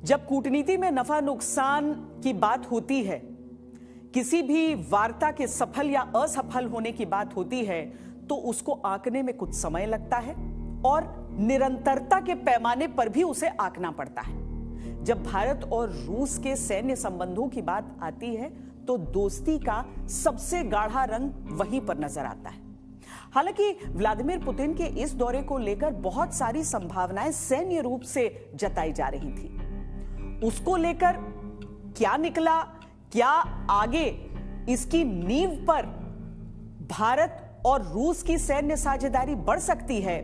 जब कूटनीति में नफा नुकसान की बात होती है, किसी भी वार्ता के सफल या असफल होने की बात होती है, तो उसको आंकने में कुछ समय लगता है और निरंतरता के पैमाने पर भी उसे आंकना पड़ता है। जब भारत और रूस के सैन्य संबंधों की बात आती है तो दोस्ती का सबसे गाढ़ा रंग वहीं पर नजर आता है। हालांकि व्लादिमीर पुतिन के इस दौरे को लेकर बहुत सारी संभावनाएं सैन्य रूप से जताई जा रही थी। उसको लेकर क्या निकला, क्या आगे इसकी नींव पर भारत और रूस की सैन्य साझेदारी बढ़ सकती है,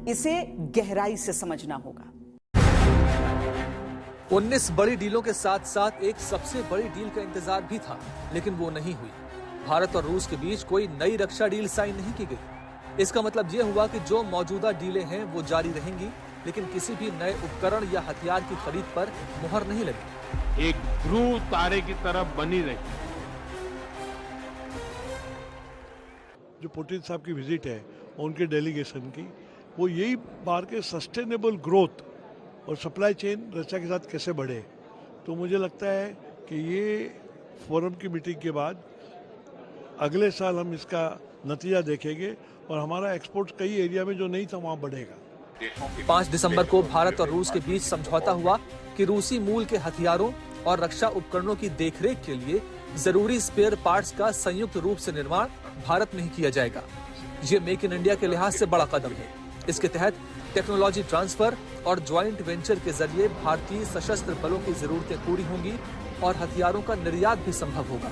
इसे गहराई से समझना होगा। 19 बड़ी डीलों के साथ साथ एक सबसे बड़ी डील का इंतजार भी था, लेकिन वो नहीं हुई। भारत और रूस के बीच कोई नई रक्षा डील साइन नहीं की गई। इसका मतलब ये हुआ कि जो मौजूदा डीलें हैं वो जारी रहेंगी, लेकिन किसी भी नए उपकरण या हथियार की खरीद पर मुहर नहीं लगी। एक ध्रुव तारे की तरफ बनी रही। जो पुतिन साहब की विजिट है उनके डेलीगेशन की, वो यही बार के सस्टेनेबल ग्रोथ और सप्लाई चेन रक्षा के साथ कैसे बढ़े। तो मुझे लगता है कि ये फोरम की मीटिंग के बाद अगले साल हम इसका नतीजा देखेंगे और हमारा एक्सपोर्ट कई एरिया में जो नहीं था वहाँ बढ़ेगा। 5 दिसंबर को भारत और रूस के बीच समझौता हुआ कि रूसी मूल के हथियारों और रक्षा उपकरणों की देखरेख के लिए जरूरी स्पेयर पार्ट्स का संयुक्त रूप से निर्माण भारत में ही किया जाएगा। ये मेक इन इंडिया के लिहाज से बड़ा कदम है। इसके तहत टेक्नोलॉजी ट्रांसफर और ज्वाइंट वेंचर के जरिए भारतीय सशस्त्र बलों की जरूरतें पूरी होंगी और हथियारों का निर्यात भी संभव होगा।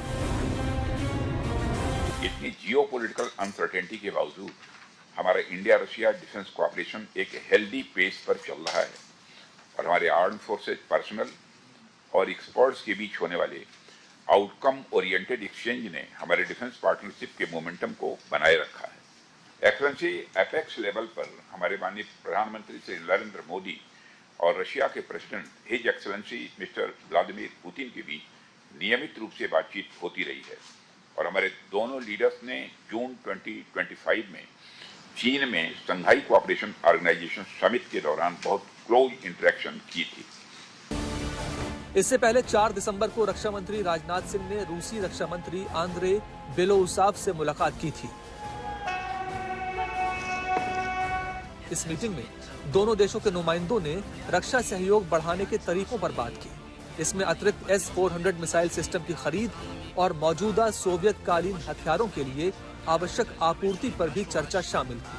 इतनी जियोपॉलिटिकल अनसर्टेनिटी के बावजूद हमारा इंडिया रशिया डिफेंस कोऑपरेशन एक हेल्दी पेस पर चल रहा है और हमारे आर्म्ड फोर्सेज पर्सनल और एक्सपर्ट्स के बीच होने वाले आउटकम ओरिएंटेड एक्सचेंज ने हमारे डिफेंस पार्टनरशिप के मोमेंटम को बनाए रखा है। एक्सेलेंसी एपेक्स लेवल पर हमारे माननीय प्रधानमंत्री श्री नरेंद्र मोदी और रशिया के president his excellency mister Vladimir Putin के बीच नियमित रूप से बातचीत होती रही है और हमारे दोनों लीडर्स ने जून 2025 में चीन में शंघाई कोऑपरेशन ऑर्गेनाइजेशन समिट के दौरान बहुत क्लोज इंटरेक्शन की थी। इससे पहले 4 दिसंबर को रक्षा मंत्री राजनाथ सिंह ने रूसी रक्षा मंत्री आंद्रे बेलोउसाव से मुलाकात की थी। इस मीटिंग में दोनों देशों के नुमाइंदों ने रक्षा सहयोग बढ़ाने के तरीकों पर बात की। इसमें अतिरिक्त S-400 मिसाइल सिस्टम की खरीद और मौजूदा सोवियत कालीन हथियारों के लिए आवश्यक आपूर्ति पर भी चर्चा शामिल थी।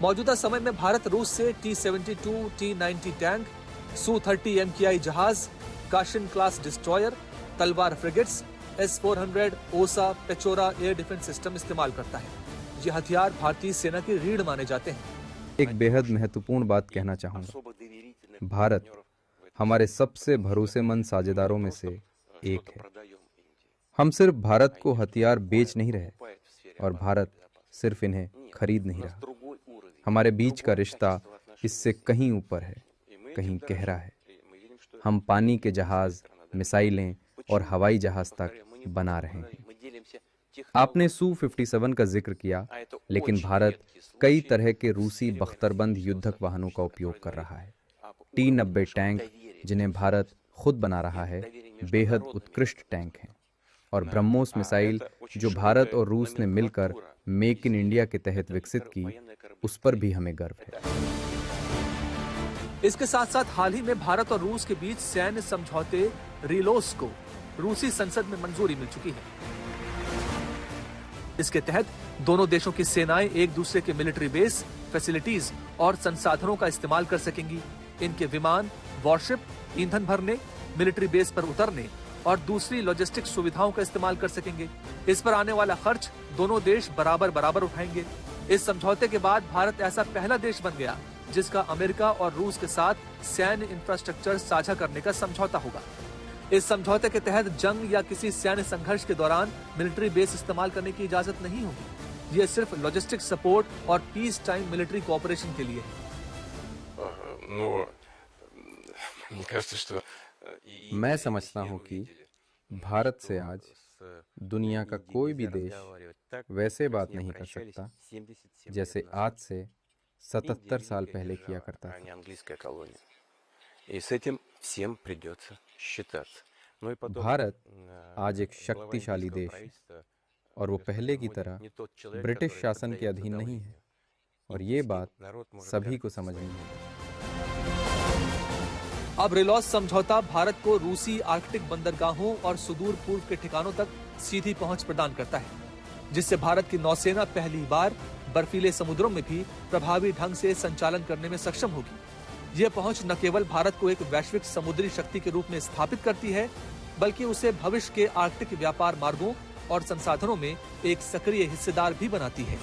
मौजूदा समय में भारत रूस से T-72, T-90 tank, Su-30 MKI जहाज, काशिन क्लास डिस्ट्रॉयर, तलवार फ्रिगेट्स, S-400, ओसा, पेचोरा एयर डिफेंस सिस्टम इस्तेमाल करता है। ये हथियार भारतीय सेना की रीढ़ माने जाते हैं। एक बेहद महत्वपूर्ण बात कहना चाहूंगा। भारत हमारे सबसे भरोसेमंद साझेदारों में से एक है। हम सिर्फ भारत को हथियार बेच नहीं रहे और भारत सिर्फ इन्हें खरीद नहीं रहा। हमारे बीच का रिश्ता इससे कहीं ऊपर है, कहीं गहरा है। हम पानी के जहाज, मिसाइलें और हवाई जहाज तक बना रहे हैं। आपने Su-57 का जिक्र किया, लेकिन भारत कई तरह के रूसी बख्तरबंद युद्धक वाहनों का उपयोग कर रहा है। T-90 टैंक, जिन्हें भारत खुद बना रहा है, बेहद उत्कृष्ट टैंक हैं। और ब्रह्मोस मिसाइल, जो भारत और रूस ने मिलकर मेक इन इंडिया के तहत विकसित की, उस पर भी हमें गर्व है। इसके साथ साथ हाल ही में भारत और रूस के बीच सैन्य समझौते रिलोस को रूसी संसद में मंजूरी मिल चुकी है। इसके तहत दोनों देशों की सेनाएं एक दूसरे के मिलिट्री बेस, फैसिलिटीज और संसाधनों का इस्तेमाल कर सकेंगी। इनके विमान, वॉरशिप, ईंधन भरने, मिलिट्री बेस पर उतरने और दूसरी लॉजिस्टिक्स सुविधाओं का इस्तेमाल कर सकेंगे। इस पर आने वाला खर्च दोनों देश बराबर बराबर उठाएंगे। इस समझौते के बाद भारत ऐसा पहला देश बन गया जिसका अमेरिका और रूस के साथ सैन्य इंफ्रास्ट्रक्चर साझा करने का समझौता होगा। इस समझौते के तहत जंग या किसी सैन्य संघर्ष के दौरान मिलिट्री बेस इस्तेमाल करने की इजाजत नहीं होगी। ये सिर्फ लॉजिस्टिक सपोर्ट और पीस टाइम मिलिट्री कोऑपरेशन के लिए है। मैं समझता हूं कि भारत से आज दुनिया का कोई भी देश वैसे बात नहीं कर सकता जैसे आज से 77 साल पहले किया करता था। भारत आज एक शक्तिशाली देश है और वो पहले की तरह ब्रिटिश शासन के अधीन नहीं है, और ये बात सभी को समझनी होगी। अब रिलॉस समझौता भारत को रूसी आर्कटिक बंदरगाहों और सुदूर पूर्व के ठिकानों तक सीधी पहुंच प्रदान करता है, जिससे भारत की नौसेना पहली बार बर्फीले समुद्रों में भी प्रभावी ढंग से संचालन करने में सक्षम होगी। यह पहुंच न केवल भारत को एक वैश्विक समुद्री शक्ति के रूप में स्थापित करती है, बल्कि उसे भविष्य के आर्कटिक व्यापार मार्गों और संसाधनों में एक सक्रिय हिस्सेदार भी बनाती है।